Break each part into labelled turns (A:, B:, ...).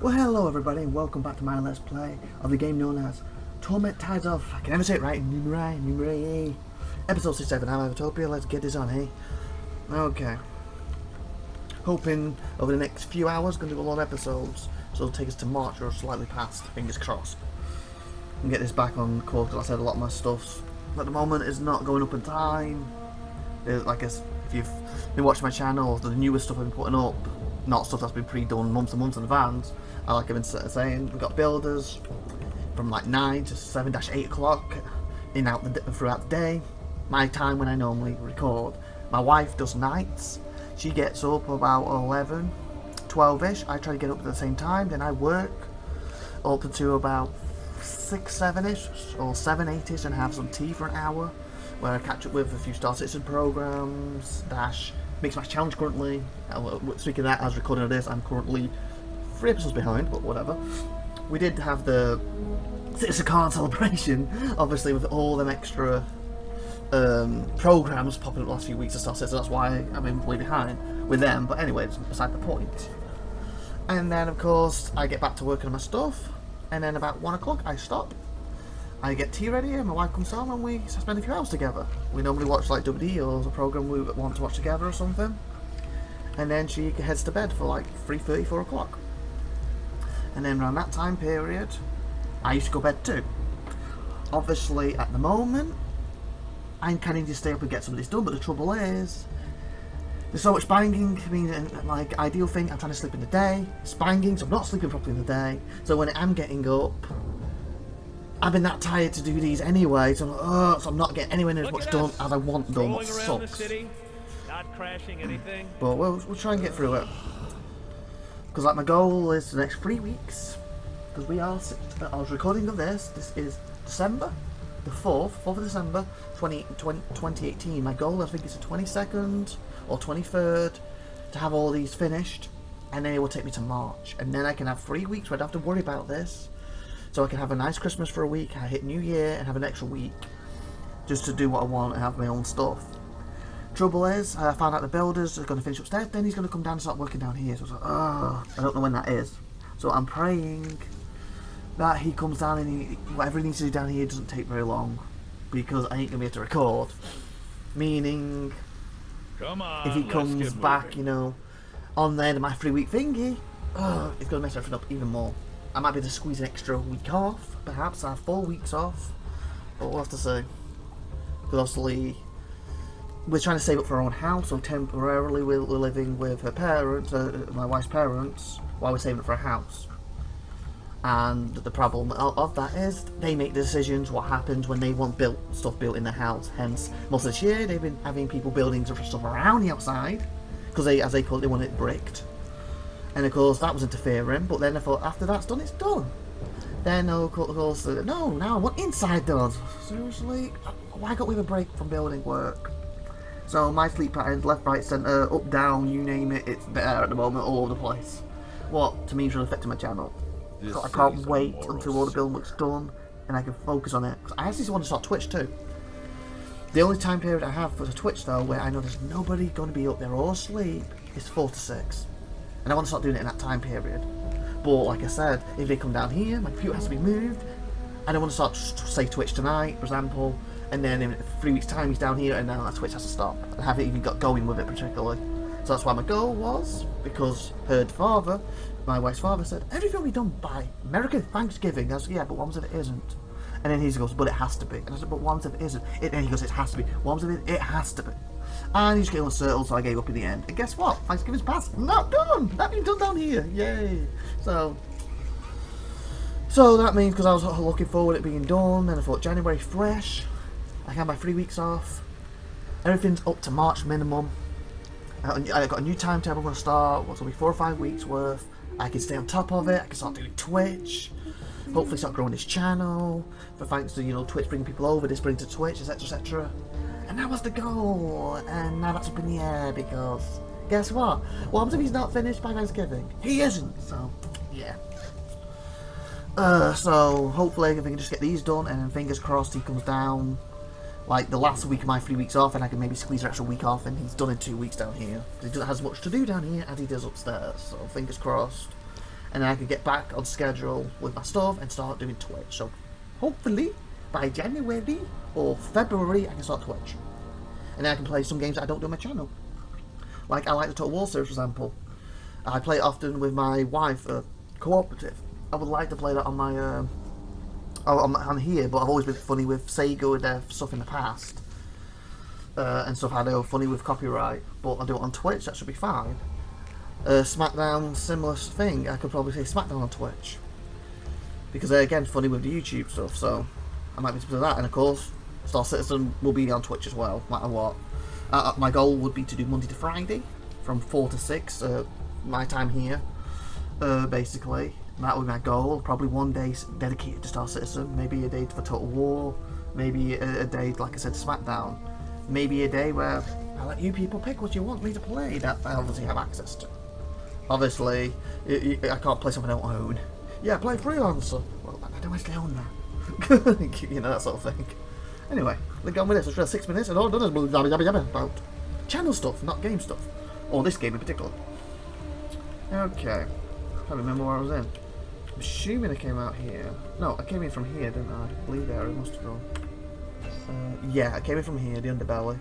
A: Well, hello everybody and welcome back to my Let's Play of the game known as Torment Tides of, I can never say it right, Numenera. Episode 67, I'm IVATOPIA, let's get this on, hey? Okay. Hoping over the next few hours, going to do a lot of episodes, so it'll take us to March or slightly past, fingers crossed. And get this back on course, because I said a lot of my stuff at the moment is not going up in time. Like if you've been watching my channel, the newest stuff I've been putting up, not stuff that's been pre-done months and months in advance. Like I've been saying, we've got builders from like 9 to 7-8 o'clock in out throughout the day. My time when I normally record. My wife does nights. She gets up about 11, 12ish. I try to get up at the same time. Then I work up until about 6, 7ish or 7, 8ish and have some tea for an hour, where I catch up with a few Star Citizen programs. Dash Mix Match Challenge currently. Speaking of that, as recording of this, I'm currently 3 episodes behind, but whatever. We did have the CitizenCon celebration, obviously, with all them extra programs popping up the last few weeks of Star Citizen. That's why I've been way behind with them. But anyway, it's beside the point. And then, of course, I get back to working on my stuff, and then about 1 o'clock I stop. I get tea ready and my wife comes home and we spend a few hours together. We normally watch like WD or a program we want to watch together or something. And then she heads to bed for like 3:30, 4 o'clock. And then around that time period, I used to go to bed too. Obviously at the moment, I'm kind of need to stay up and get some of this done, but the trouble is, there's so much banging. I mean, like, ideal thing, I'm trying to sleep in the day. It's banging, so I'm not sleeping properly in the day. So when I'm getting up, I've been that tired to do these anyway, so I'm not getting anywhere near as much done as I want done, which sucks.
B: Not crashing anything.
A: But we'll try and get through it. Because like my goal is the next 3 weeks, because I was recording of this is December, the 4th of December, 2018. My goal, I think, is the 22nd or 23rd to have all these finished, and then it will take me to March, and then I can have 3 weeks where I don't have to worry about this. So I can have a nice Christmas for a week, I hit New Year and have an extra week just to do what I want and have my own stuff. Trouble is, I found out the builders are going to finish upstairs, then he's going to come down and start working down here. So I was like, oh, I don't know when that is. So I'm praying that he comes down and whatever he needs to do down here doesn't take very long, because I ain't going to be able to record. Meaning,
B: come on,
A: if he comes back, you know, on the end of my 3-week thingy, it's going to mess everything up even more. I might be able to squeeze an extra week off, perhaps. I have 4 weeks off, but we'll have to see. Because obviously, we're trying to save up for our own house, so temporarily we're living with her parents, my wife's parents, while we're saving up for a house. And the problem of that is, they make the decisions what happens when they want stuff built in their house. Hence, most of this year, they've been having people building stuff around the outside, because they, as they call it, they want it bricked. And of course that was interfering, but then I thought after that's done, it's done. Then of course, no, now I want inside done. Seriously? Why can't we have a break from building work? So my sleep patterns, left, right, centre, up, down, you name it, it's there at the moment, all over the place. What, to me, is really affecting my channel. So I can't wait until all the building work's done and I can focus on it. I actually want to start Twitch too. The only time period I have for the Twitch though, where I know there's nobody going to be up there or asleep, is 4 to 6. And I want to start doing it in that time period. But like I said, if they come down here, my computer has to be moved. I don't want to start, say, Twitch tonight, for example, and then in 3 weeks' time he's down here, and now that Twitch has to stop. I haven't even got going with it particularly. So that's why my goal was, because her father, my wife's father, said everything will be done by American Thanksgiving. I said, yeah, but what if it isn't? And then he goes, but it has to be. And I said, but what if it isn't? And he goes, it has to be. What if it has to be? And he's getting uncertain, so I gave up in the end. And guess what? Thanksgiving's passed. Not done. That means done down here. Yay. So that means, because I was looking forward to it being done, and I thought January fresh. I had my 3 weeks off. Everything's up to March minimum. I got a new timetable I'm going to start. What's going to be 4 or 5 weeks worth. I can stay on top of it. I can start doing Twitch. Hopefully start growing this channel. For thanks to, you know, Twitch bringing people over, this brings to Twitch, etc, etc. And that was the goal, and now that's up in the air, because guess what? What happens if he's not finished by Thanksgiving? He isn't, so yeah. So hopefully if I can just get these done, and then fingers crossed he comes down like the last week of my 3 weeks off, and I can maybe squeeze an extra week off, and he's done in 2 weeks down here. He doesn't have as much to do down here as he does upstairs, so fingers crossed. and then I can get back on schedule with my stuff and start doing Twitch. So hopefully by January or February I can start Twitch, and then I can play some games that I don't do on my channel. Like I like the Total War series, for example. I play it often with my wife, cooperative. I would like to play that on my on here, but I've always been funny with Sega with their stuff in the past. And stuff I know funny with copyright, but I'll do it on Twitch, that should be fine. SmackDown, similar thing, I could probably say SmackDown on Twitch. Because they're again funny with the YouTube stuff, so I might be able to do that. And of course, Star Citizen will be on Twitch as well, no matter what. My goal would be to do Monday to Friday, from 4 to 6, my time here, basically. That would be my goal. Probably one day dedicated to Star Citizen, maybe a day for Total War, maybe a day, like I said, SmackDown. Maybe a day where I let you people pick what you want me to play that I obviously have access to. Obviously, I can't play something I don't own. Yeah, play Freelancer. Well, I don't actually own that. You know, that sort of thing. Anyway, let's go on with this. It's just 6 minutes and all done is about channel stuff, not game stuff. Or this game in particular. Okay. I can't remember where I was in. I'm assuming I came out here. No, I came in from here, didn't I? Bleed area must have gone. Yeah, I came in from here, the underbelly.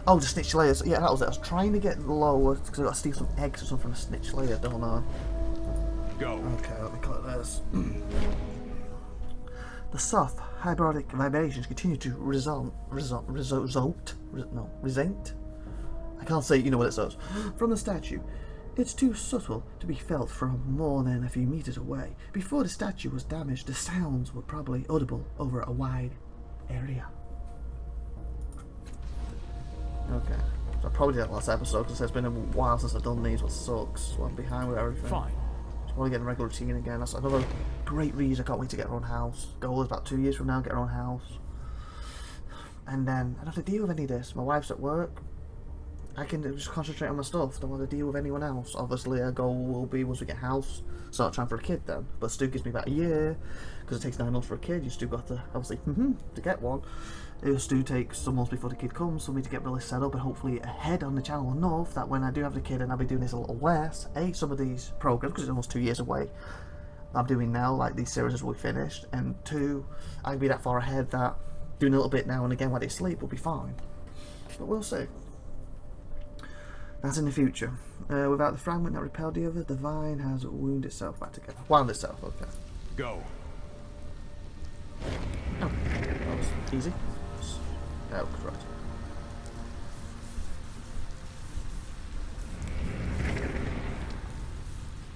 A: Oh, the snitch layers. Yeah, that was it. I was trying to get lower because I got to steal some eggs or something from a snitch layer, don't I?
B: Go.
A: Okay, let me click this. The soft, hypnotic vibrations continue to resent. I can't say, you know what it says. From the statue. It's too subtle to be felt from more than a few meters away. Before the statue was damaged, the sounds were probably audible over a wide area. Okay, so I probably did that last episode because it's been a while since I've done these, what sucks. So I'm behind with everything.
B: Fine.
A: Just want to get in a regular routine again. That's another great reason I can't wait to get our own house. Goal is about 2 years from now, get our own house. And then I don't have to deal with any of this. My wife's at work. I can just concentrate on my stuff. Don't want to deal with anyone else. Obviously, our goal will be once we get a house, start trying for a kid then. But Stu gives me about a year because it takes 9 months for a kid. You still got to obviously to get one. Stu takes some months before the kid comes for me to get really set up and hopefully ahead on the channel enough that when I do have the kid and I'll be doing this a little less. Some of these programs because it's almost 2 years away. I'm doing now, like these series will be finished, and 2, I can be that far ahead that doing a little bit now and again while they sleep will be fine. But we'll see. That's in the future. Without the fragment that repelled the other, the vine has wound itself back together. Wound itself, okay.
B: Go.
A: Oh, that was easy. Oh, right.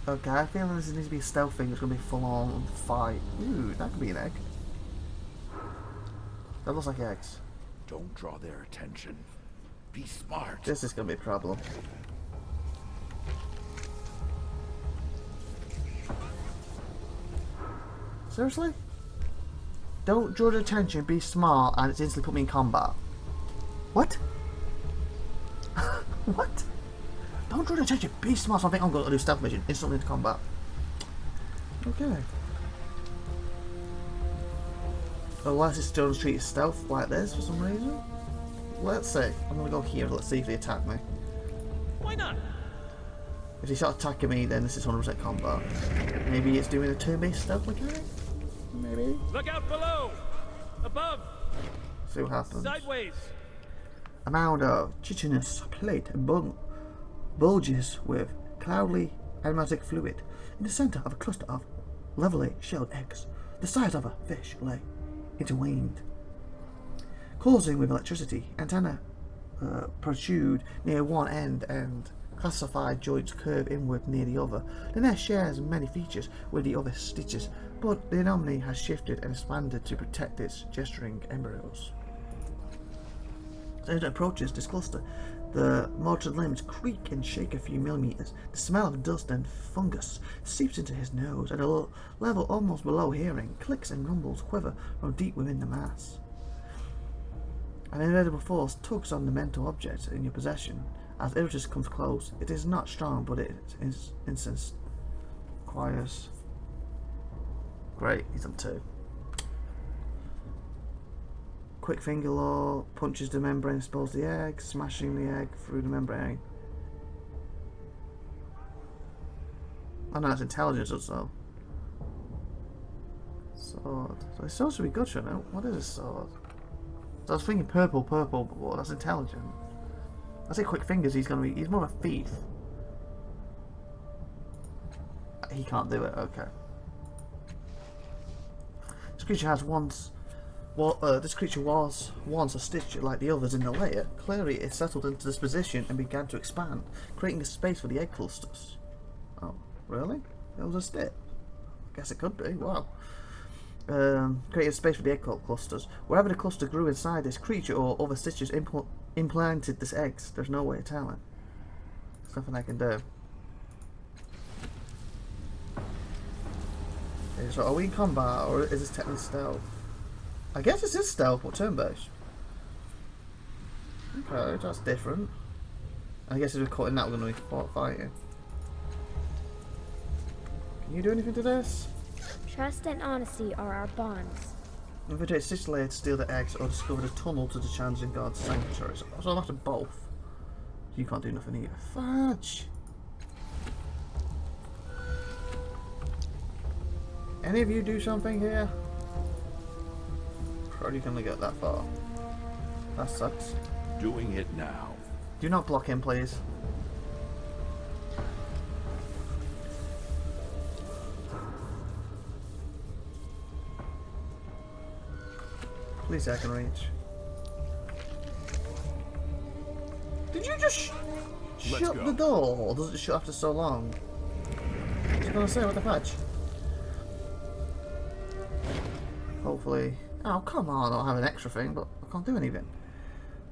A: Okay, I feel like this needs to be a stealth thing. It's going to be full on fight. Ooh, that could be an egg. That looks like eggs.
B: Don't draw their attention. Be smart.
A: This is going to be a problem. Seriously? Don't draw their attention, be smart, and it's instantly put me in combat. What? What? Don't draw their attention, be smart, so I think I'm going to do stealth mission, instantly into combat. Okay. Unless it's still treated stealth like this for some reason. Let's see. I'm going to go here and let's see if they attack me.
B: Why not?
A: If they start attacking me, then this is 100% combat. Maybe it's doing a turn-based stealth mechanic? Maybe?
B: Look out below! Above!
A: See what happens.
B: Sideways!
A: A mound of chitinous plate bulges with cloudy aromatic fluid. In the center of a cluster of lovely shelled eggs, the size of a fish lay intertwined. Causing with electricity, antenna protrude near one end and classified joints curve inward near the other. The nest shares many features with the other stitches, but the anomaly has shifted and expanded to protect its gesturing embryos. As it approaches this cluster, the mortared limbs creak and shake a few millimeters. The smell of dust and fungus seeps into his nose. At a level almost below hearing, clicks and rumbles quiver from deep within the mass. An invisible force tugs on the mental object in your possession. As Iris comes close, it is not strong, but it is incense. Requires. Great, he's on 2. Quick finger law punches the membrane, expels the egg, smashing the egg through the membrane. I know that's intelligence or so. Sword. So this sword should be good, shouldn't it? What is this sword? So I was thinking purple before. That's intelligent. I say quick fingers. He's more of a thief. He can't do it. Okay. This creature has once. Well, this creature was once a stitcher like the others in the layer. Clearly, it settled into this position and began to expand, creating a space for the egg clusters. Oh, really? It was a stitch. Guess it could be. Wow. Created a space for the egg clusters. Wherever the cluster grew inside this creature or other stitches implanted this eggs, there's no way of telling. There's nothing I can do. Okay, so are we in combat or is this technically stealth? I guess this is stealth or turn-based. Okay, that's different. I guess if we're caught in that, we're going to be fighting. Can you do anything to this?
C: Trust and honesty are our bonds.
A: Infiltrate stitch layer to steal the eggs or discover the tunnel to the challenging god's sanctuary. So I'm after both. You can't do nothing either. Fudge! Any of you do something here? Probably can only get that far. That sucks.
B: Doing it now.
A: Do not block him, please. Please, I can reach. Did you just shut the door? Or does it shut after so long? I was gonna say, what the fudge? Hopefully. Oh, come on, I'll have an extra thing, but I can't do anything.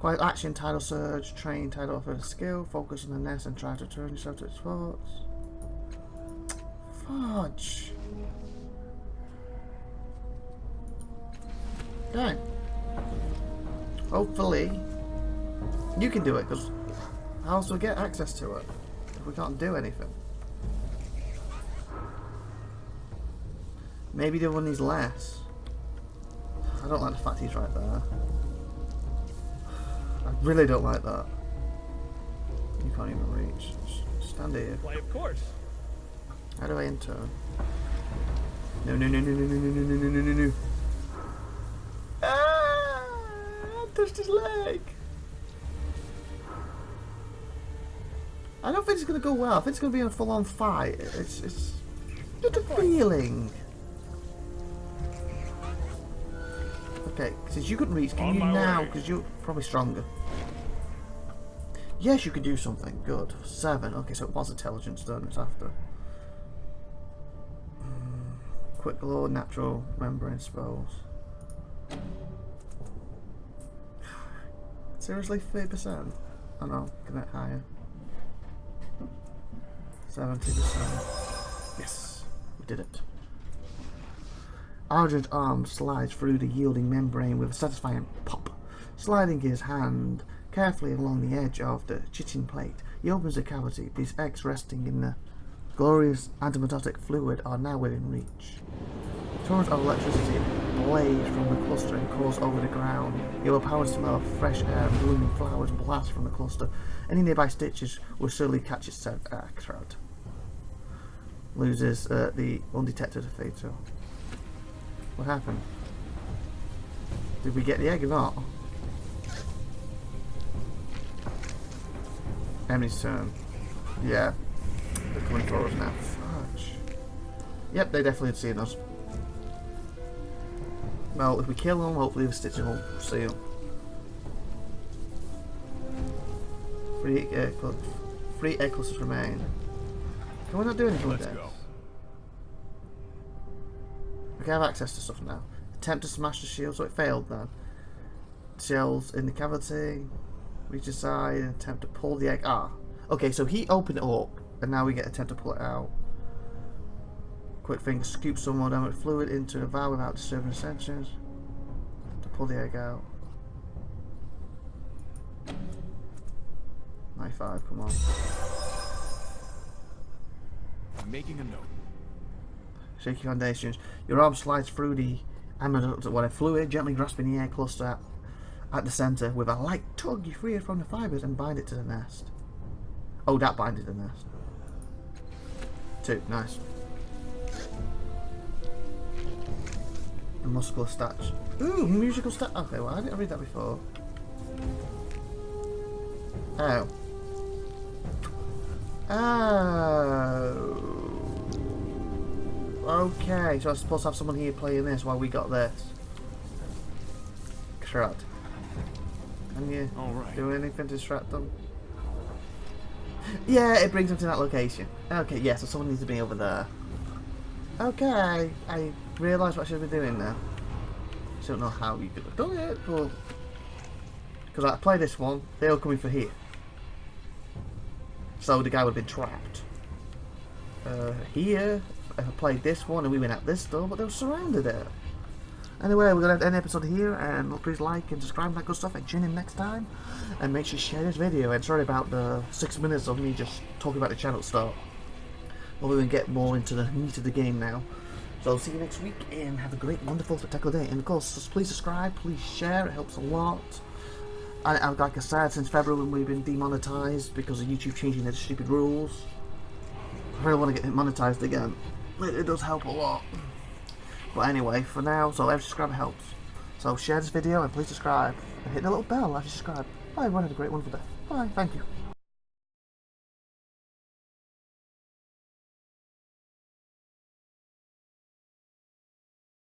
A: Quiet action, tidal surge, train, tidal offer skill, focus on the nest and try to turn yourself to its thoughts. Fudge. Okay. Hopefully you can do it, because how else do we get access to it if we can't do anything? Maybe the other one needs less. I don't like the fact he's right there. I really don't like that. You can't even reach. Just stand here.
D: Why, of course.
A: How do I enter? No, no, no, no, no, no, no, no, no, no, no, no. Ah! I touched his leg. I don't think it's going to go well. I think it's going to be a full-on fight. It's just a feeling. Okay, since you couldn't reach, can you now? Because you're probably stronger. Yes, you can do something. Good. 7. Okay, so it was intelligence done. It's after. Quick glow, natural membrane spells. Seriously, 30%? Oh no, can it higher? 70%. Yes, we did it. Argent's arm slides through the yielding membrane with a satisfying pop. Sliding his hand carefully along the edge of the chitin plate, he opens the cavity. These eggs resting in the glorious antimatotic fluid are now within reach. Torrents of electricity blaze from the cluster and course over the ground. The overpowering smell of fresh air and blooming flowers blast from the cluster. Any nearby stitches will surely catch its scent. Crowd. Loses the undetected fatal. What happened? Did we get the egg or not? Emily's turn. Yeah. They're coming for us now. Fudge. Yep, they definitely had seen us. Well, if we kill them, hopefully the stitching will seal. Three egg clusters remain. Can we not do anything with this? Okay, I have access to stuff now. Attempt to smash the shield, so it failed then. Shells in the cavity. Reach aside and attempt to pull the egg. Ah. Okay, so he opened it up, and now we get attempt to pull it out. Quick finger, scoop some more dynamic fluid into the valve without disturbing the sensors. To pull the egg out. 95, come on.
D: I'm making a note.
A: Shaky foundations. Your arm slides through the amniotic fluid, gently grasping the egg cluster at the centre. With a light tug, you free it from the fibres and bind it to the nest. Oh, that binded the nest. 2. Nice. A muscular statue. Ooh, musical statue. Okay, well, I didn't read that before. Oh. Oh. Okay, so I'm supposed to have someone here playing this while we got this. Correct. Can you do anything to distract them? Yeah, it brings them to that location. Okay, yeah, so someone needs to be over there. Okay, I realised what I should be doing now. I don't know how you could have done it, but... Because I play this one, they were coming for here. So the guy would have been trapped. Here, if I played this one and we went out this door, but they were surrounded it. Anyway, we're going to end the episode here, and please like and subscribe and that good stuff, and tune in next time. And make sure you share this video, and sorry about the 6 minutes of me just talking about the channel start. But we're going to get more into the meat of the game now. So see you next week, and have a great, wonderful, spectacular day. And of course, please subscribe, please share, it helps a lot. Like I said, since February when we've been demonetized because of YouTube changing their stupid rules. I really want to get monetized again. It does help a lot. But anyway, for now, so every subscriber helps. So share this video and please subscribe. And hit the little bell after you subscribe. Bye everyone, have a great wonderful day. Bye, thank you.